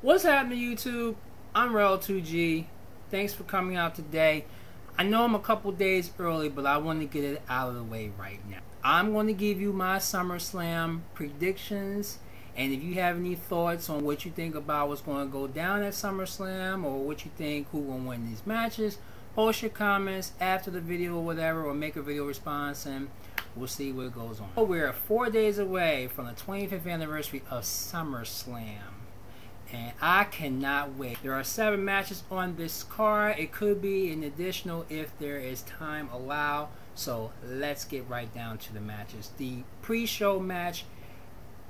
What's happening, YouTube? I'm Rel2G. Thanks for coming out today. I know I'm a couple days early, but I want to get it out of the way right now. I'm going to give you my SummerSlam predictions, and if you have any thoughts on what you think about what's going to go down at SummerSlam, or what you think who will win these matches, post your comments after the video or whatever, or make a video response, and we'll see what goes on. We're 4 days away from the 25th anniversary of SummerSlam, and I cannot wait. There are 7 matches on this card. It could be an additional if there is time allowed. So let's get right down to the matches. The pre-show match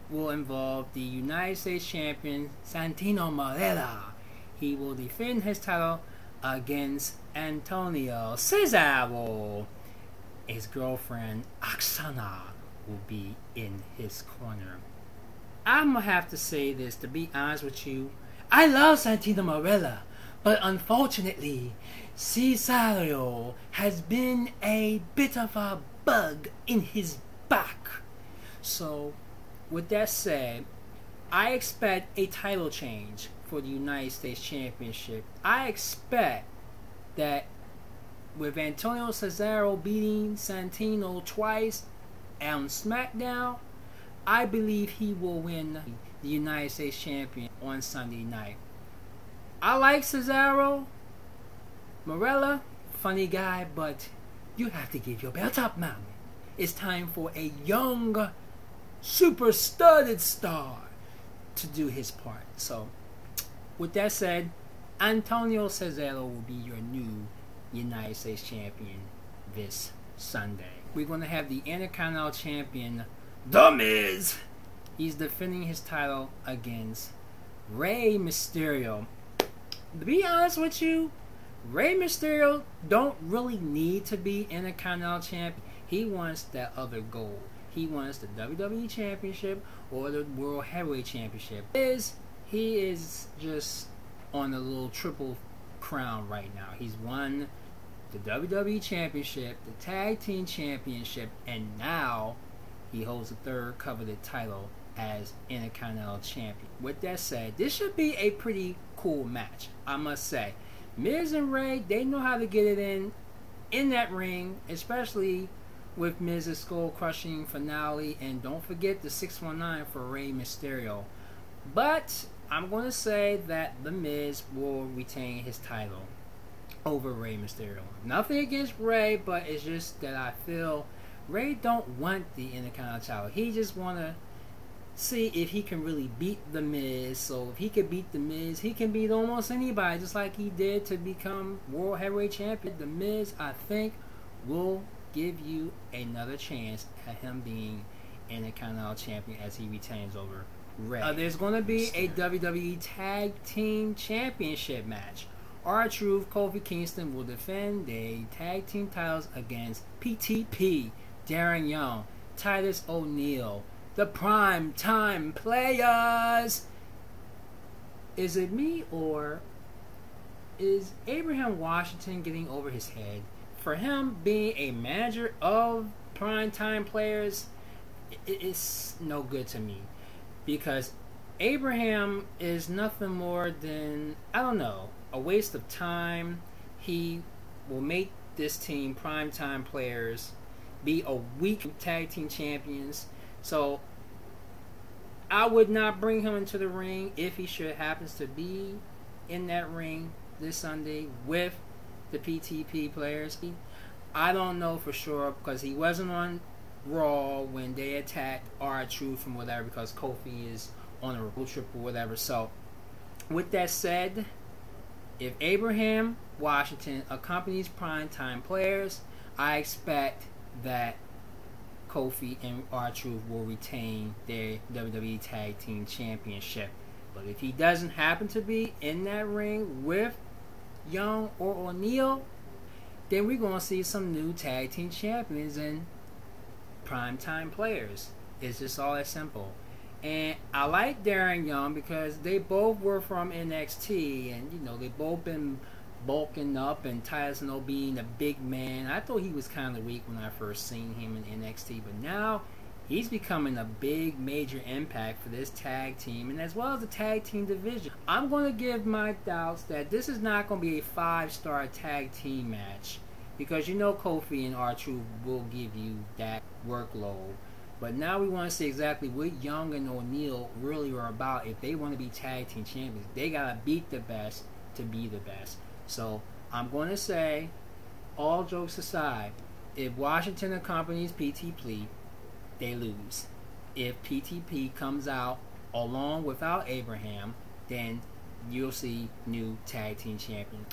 will involve the United States Champion Santino Marella. He will defend his title against Antonio Cesaro. His girlfriend Oksana will be in his corner. I'm gonna have to say this, to be honest with you. I love Santino Marella, but unfortunately, Cesaro has been a bit of a bug in his back. So, with that said, I expect a title change for the United States Championship. I expect that with Antonio Cesaro beating Santino twice on SmackDown, I believe he will win the United States Champion on Sunday night. I like Cesaro. Marella, funny guy, but you have to give your belt up, man. It's time for a young, super studded star to do his part. So, with that said, Antonio Cesaro will be your new United States Champion this Sunday. We're going to have the Intercontinental Champion, The Miz. He's defending his title against Rey Mysterio. To be honest with you, Rey Mysterio don't really need to be Intercontinental Champion. He wants that other gold. He wants the WWE Championship or the World Heavyweight Championship. He is just on a little triple crown right now. He's won the WWE Championship, the Tag Team Championship, and now he holds the third coveted title as Intercontinental Champion. With that said, this should be a pretty cool match, I must say. Miz and Rey, they know how to get it in that ring, especially with Miz's skull-crushing finale. And don't forget the 619 for Rey Mysterio. But I'm going to say that The Miz will retain his title over Rey Mysterio. Nothing against Rey, but it's just that I feel Rey don't want the Intercontinental title. He just want to see if he can really beat The Miz. So if he can beat The Miz, he can beat almost anybody, just like he did to become World Heavyweight Champion. The Miz, I think, will give you another chance at him being Intercontinental Champion as he retains over Rey. There's going to be a WWE Tag Team Championship match. R-Truth, Kofi, Kingston will defend their tag team titles against PTP, Darren Young, Titus O'Neil, the Prime Time Players. Is it me, or is Abraham Washington getting over his head? For him being a manager of Prime Time Players, it's no good to me, because Abraham is nothing more than, I don't know, a waste of time. He will make this team, Prime Time Players, be a weak tag team champions. So I would not bring him into the ring if he should happens to be in that ring this Sunday with the PTP players. I don't know for sure, because he wasn't on Raw when they attacked R-Truth and whatever, because Kofi is on a road trip or whatever. So with that said, if Abraham Washington accompanies Prime Time Players, I expect that Kofi and R-Truth will retain their WWE Tag Team Championship. But if he doesn't happen to be in that ring with Young or O'Neil, then we're going to see some new Tag Team Champions and Prime Time Players. It's just all that simple. And I like Darren Young because they both were from NXT, and you know, they both been bulking up, and Titus being a big man. I thought he was kind of weak when I first seen him in NXT, but now he's becoming a big major impact for this tag team and as well as the tag team division. I'm going to give my doubts that this is not going to be a 5-star tag team match, because you know Kofi and R-Truth will give you that workload. But now we want to see exactly what Young and O'Neal really are about. If they want to be tag team champions, they got to beat the best to be the best. So I'm going to say, all jokes aside, if Washington accompanies PTP, they lose. If PTP comes out along without Abraham, then you'll see new tag team champion.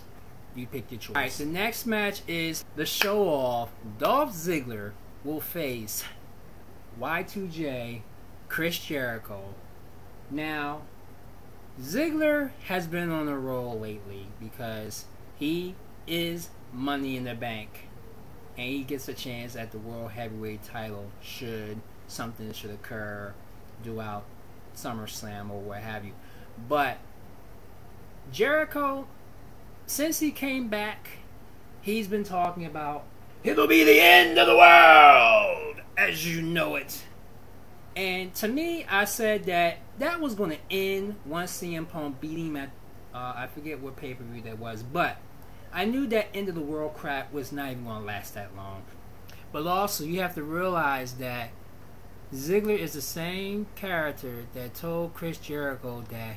You pick your choice. Alright, the next match is the show-off. Dolph Ziggler will face Y2J Chris Jericho. Now, Ziggler has been on a roll lately because he is Money in the Bank, and he gets a chance at the World Heavyweight title should something should occur throughout SummerSlam or what have you. But Jericho, since he came back, he's been talking about it'll be the end of the world as you know it. And to me, I said that was going to end once CM Punk beat him at I forget what pay-per-view that was, but I knew that end of the world crap was not even going to last that long. But also, you have to realize that Ziggler is the same character that told Chris Jericho that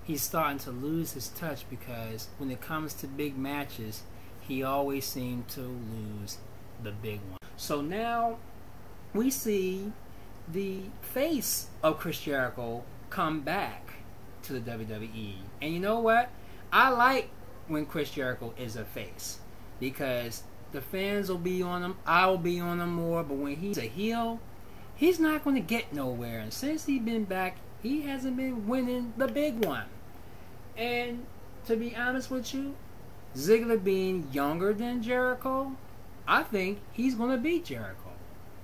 he's starting to lose his touch, because when it comes to big matches, he always seemed to lose the big one. So now we see the face of Chris Jericho come back to the WWE. And you know what? I like when Chris Jericho is a face, because the fans will be on him, I will be on him more. But when he's a heel, he's not going to get nowhere. And since he's been back, he hasn't been winning the big one. And to be honest with you, Ziggler being younger than Jericho, I think he's going to beat Jericho,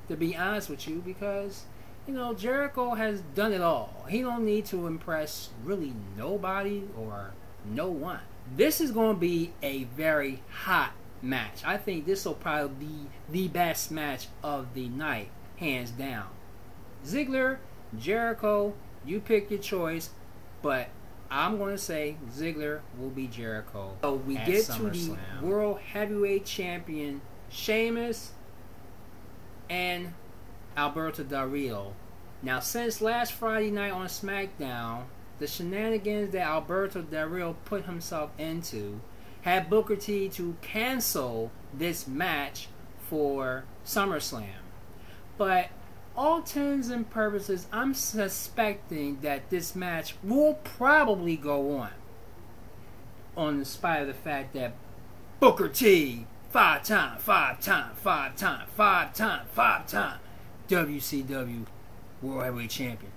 to be honest with you, because you know Jericho has done it all. He don't need to impress really nobody or no one. This is going to be a very hot match. I think this will probably be the best match of the night, hands down. Ziggler, Jericho, you pick your choice, but I'm going to say Ziggler will be Jericho. So we get to the World Heavyweight Champion Sheamus and Alberto Del Rio. Now, since last Friday night on SmackDown, the shenanigans that Alberto Del Rio put himself into had Booker T to cancel this match for SummerSlam. But all intents and purposes, I'm suspecting that this match will probably go on spite of the fact that Booker T, five-time WCW World Heavyweight Champion.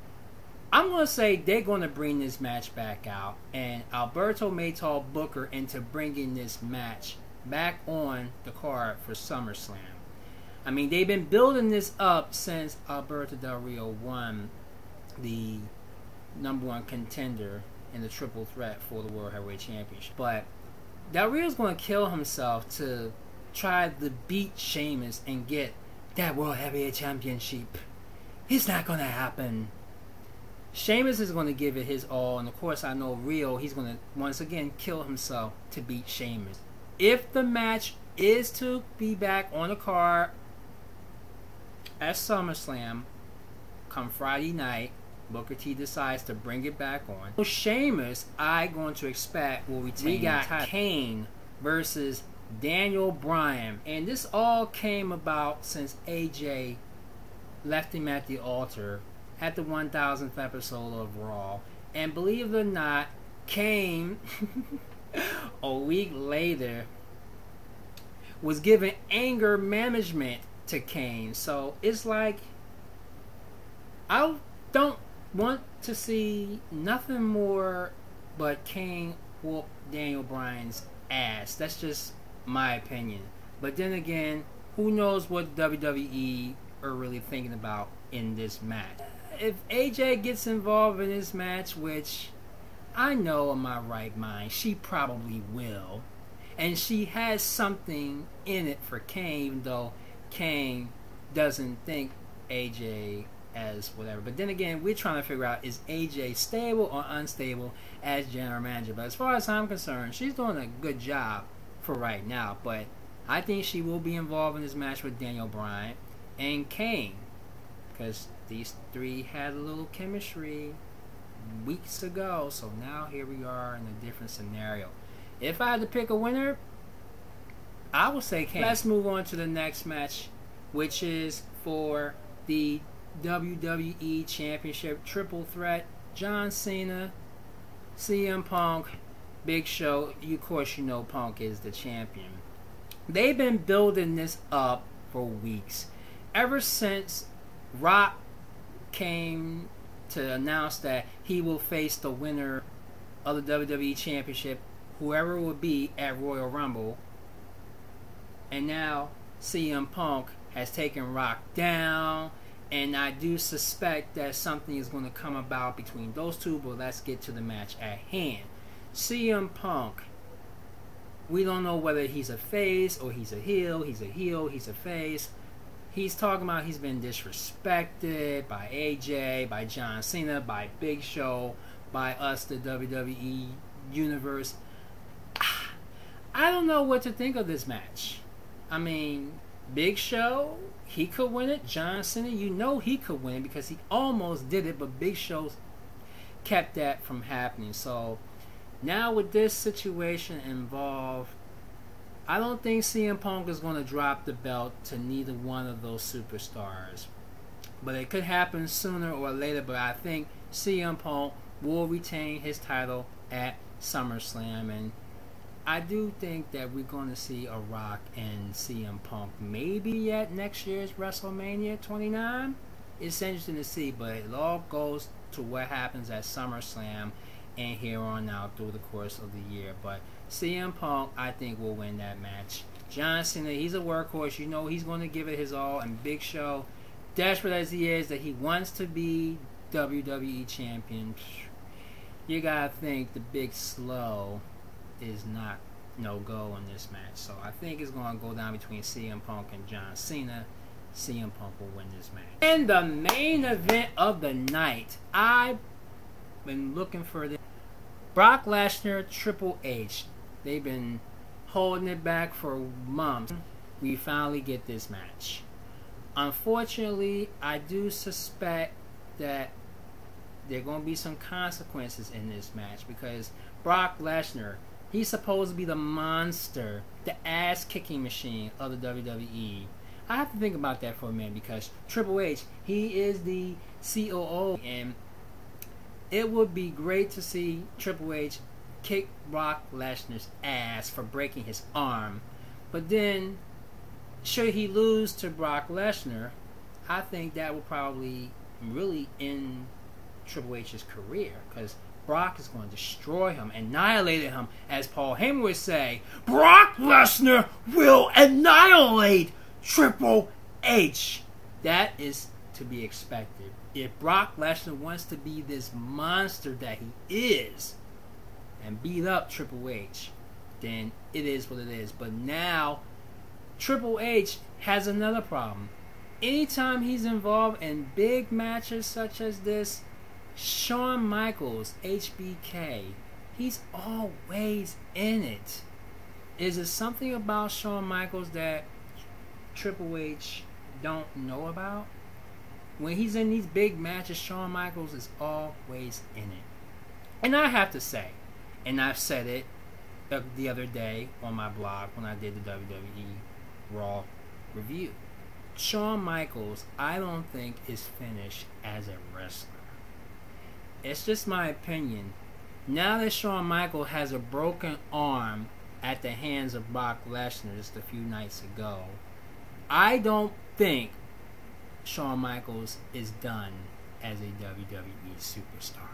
I'm going to say they're going to bring this match back out, and Alberto may talk Booker into bringing this match back on the card for SummerSlam. I mean, they've been building this up since Alberto Del Rio won the #1 contender in the triple threat for the World Heavyweight Championship. But Del Rio's going to kill himself to try to beat Sheamus and get that World Heavyweight Championship. It's not going to happen. Sheamus is going to give it his all, and of course I know Rio, he's going to once again kill himself to beat Sheamus. If the match is to be back on the card at SummerSlam come Friday night, Booker T decides to bring it back on, so Sheamus, I'm going to expect, will retain. We got Kane versus Daniel Bryan, and this all came about since AJ left him at the altar at the 1000th episode of Raw. And believe it or not, Kane a week later was given anger management to Kane. So it's like, I don't want to see nothing more but Kane whoop Daniel Bryan's ass. That's just my opinion. But then again, who knows what WWE are really thinking about in this match. If AJ gets involved in this match, which I know in my right mind she probably will, and she has something in it for Kane, even though Kane doesn't think AJ as whatever. But then again, we're trying to figure out, is AJ stable or unstable as general manager. But as far as I'm concerned, she's doing a good job for right now. But I think she will be involved in this match with Daniel Bryan and Kane, because these three had a little chemistry weeks ago. So now here we are in a different scenario. If I had to pick a winner, I would say Kane. Let's move on to the next match, which is for the WWE Championship Triple Threat. John Cena, CM Punk, Big Show. Of course, you know Punk is the champion. They've been building this up for weeks. Ever since Rock came to announce that he will face the winner of the WWE Championship, whoever it would be, at Royal Rumble. And now CM Punk has taken Rock down, and I do suspect that something is going to come about between those two, but let's get to the match at hand. CM Punk, we don't know whether he's a face or he's a heel. He's a heel, he's a face. He's talking about he's been disrespected by AJ, by John Cena, by Big Show, by us, the WWE Universe. I don't know what to think of this match. I mean, Big Show, he could win it. John Cena, you know he could win it because he almost did it, but Big Show kept that from happening. So now with this situation involved, I don't think CM Punk is going to drop the belt to neither one of those superstars. But it could happen sooner or later, but I think CM Punk will retain his title at SummerSlam. And I do think that we're going to see a Rock and CM Punk maybe at next year's WrestleMania 29. It's interesting to see, but it all goes to what happens at SummerSlam and here on out through the course of the year. But CM Punk, I think, will win that match. John Cena, he's a workhorse. You know he's going to give it his all. And Big Show, desperate as he is, that he wants to be WWE Champion. You got to think the Big Slow is not no-go in this match. So I think it's going to go down between CM Punk and John Cena. CM Punk will win this match. And the main event of the night, I've been looking for this. Brock Lesnar, Triple H. They've been holding it back for months. We finally get this match. Unfortunately, I do suspect that there are going to be some consequences in this match because Brock Lesnar, he's supposed to be the monster, the ass-kicking machine of the WWE. I have to think about that for a minute because Triple H, he is the COO, and it would be great to see Triple H kick Brock Lesnar's ass for breaking his arm. But then, should he lose to Brock Lesnar, I think that will probably really end Triple H's career because Brock is going to destroy him, annihilate him, as Paul Heyman would say. Brock Lesnar will annihilate Triple H. That is to be expected. If Brock Lesnar wants to be this monster that he is and beat up Triple H, then it is what it is. But now, Triple H has another problem. Anytime he's involved in big matches such as this, Shawn Michaels, HBK, he's always in it. Is it something about Shawn Michaels that Triple H don't know about? When he's in these big matches, Shawn Michaels is always in it. And I have to say, and I've said it the other day on my blog when I did the WWE Raw review, Shawn Michaels, I don't think is finished as a wrestler. It's just my opinion. Now that Shawn Michaels has a broken arm at the hands of Brock Lesnar just a few nights ago, I don't think Shawn Michaels is done as a WWE superstar.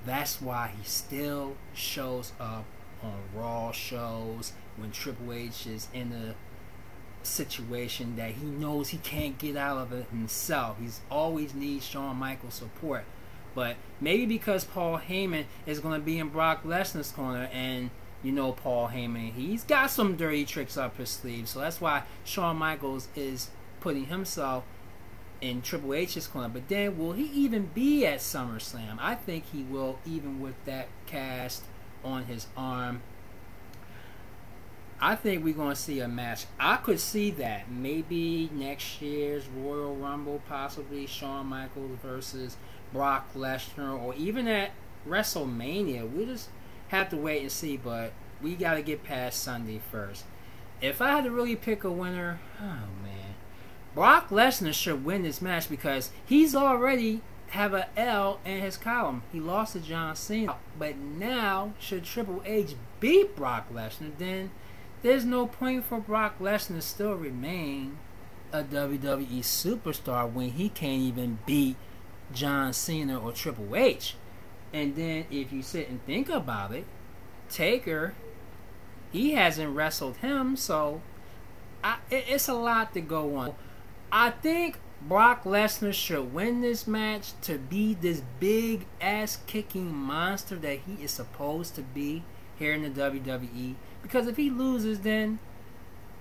That's why he still shows up on Raw shows when Triple H is in a situation that he knows he can't get out of it himself. He's always needs Shawn Michaels' support. But maybe because Paul Heyman is going to be in Brock Lesnar's corner, and you know Paul Heyman, he's got some dirty tricks up his sleeve. So that's why Shawn Michaels is putting himself in Triple H's corner. But then, will he even be at SummerSlam? I think he will, even with that cast on his arm. I think we're going to see a match. I could see that. Maybe next year's Royal Rumble, possibly Shawn Michaels versus Brock Lesnar, or even at WrestleMania. We just have to wait and see, but we got to get past Sunday first. If I had to really pick a winner, oh man, Brock Lesnar should win this match because he's already have an L in his column. He lost to John Cena. But now, should Triple H beat Brock Lesnar, then there's no point for Brock Lesnar to still remain a WWE superstar when he can't even beat John Cena or Triple H. And then if you sit and think about it, Taker, he hasn't wrestled him, so it's a lot to go on. I think Brock Lesnar should win this match to be this big ass-kicking monster that he is supposed to be here in the WWE. Because if he loses, then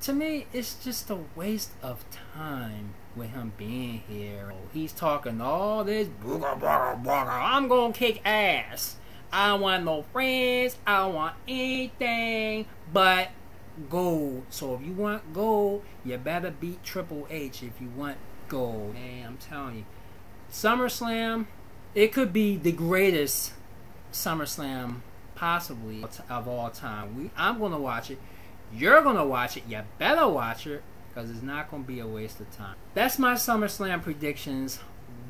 to me it's just a waste of time with him being here. He's talking all this booga booga booga. I'm gonna kick ass. I don't want no friends. I don't want anything but gold. So if you want gold, you better beat Triple H if you want gold. Man, I'm telling you, SummerSlam, it could be the greatest SummerSlam possibly of all time. I'm gonna watch it. You're gonna watch it. You better watch it because it's not gonna be a waste of time. That's my SummerSlam predictions.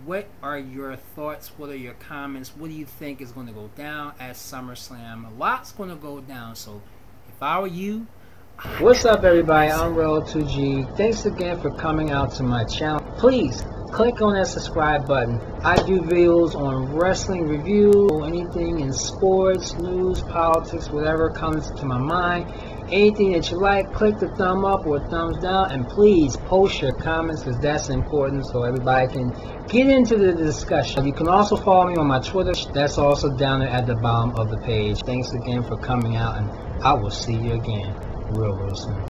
What are your thoughts? What are your comments? What do you think is going to go down at SummerSlam? A lot's going to go down. So if I were you, what's up, everybody? I'm Rel2G. Thanks again for coming out to my channel. Please click on that subscribe button. I do videos on wrestling review, anything in sports, news, politics, whatever comes to my mind. Anything that you like, click the thumb up or thumbs down, and please post your comments because that's important so everybody can get into the discussion. You can also follow me on my Twitter. That's also down there at the bottom of the page. Thanks again for coming out, and I will see you again real soon.